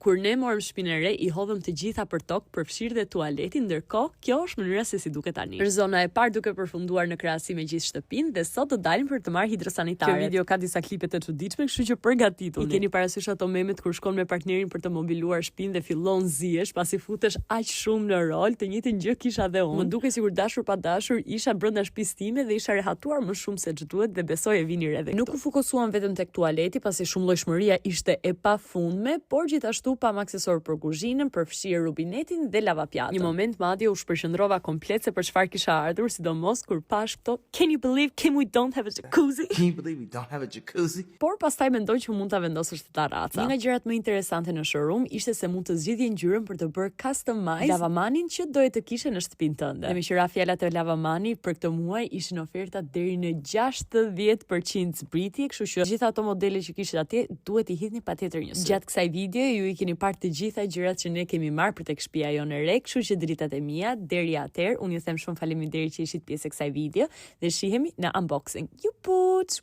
Kur ne morëm shtëpinë e re, i hodhëm të gjitha për tokë, përfshirë dhe tualetin, ndërkohë kjo është mënyra se si duket tani. Është zona e parë duke përfunduar në krahasim me gjithë shtëpinë dhe sot do dalim për të marrë hidrosanitaret. Kjo video ka disa klipe të çuditshme, kështu që përgatituni. I keni parasysh ato memet kur shkon me partnerin për të mobiluar shtëpinë dhe fillon zihesh pasi futesh aq shumë në rol, të njëjtën gjë kisha dhe unë. Më duke sikur dashur pa dashur isha brenda shtëpisë time dhe isha rehatuar më shumë se ç'duhet dhe besoj e vini re. Nuk u fokusuam vetëm tek tualeti, pasi shumëllojshmëria ishte e pafundme, por gjithashtu pam aksesor për kuzhinën, përfshirë rubinetin dhe lavapjatën. Një moment madje u shpërqendrova komplet se për çfarë kisha ardhur, sidomos kur pash këto Can you believe we don't have a jacuzzi? Can you believe we don't have a jacuzzi? Por pastaj mendoj që mund ta vendosësh të tarraca. Një nga gjërat më interesante në showroom ishte se mund të zgjidhje ngjyrën për të bërë customize lavamanin që doje të kishe në shtëpinë tënde. Dhe me qira fjalat e lavamani për këtë muaj ishin oferta deri në 60% zbritje, kështu që gjitha ato modele që kishit atje duhet i hidhni patjetër një sy. Gjatë kësaj video ju i keni parë të gjitha gjërat që ne kemi marrë për tek shtëpia jonë e re, kështu që dritat e mia deri atëherë unë ju them shumë faleminderit që ishit pjesë e kësaj video dhe shihemi në unboxing. Ju puç.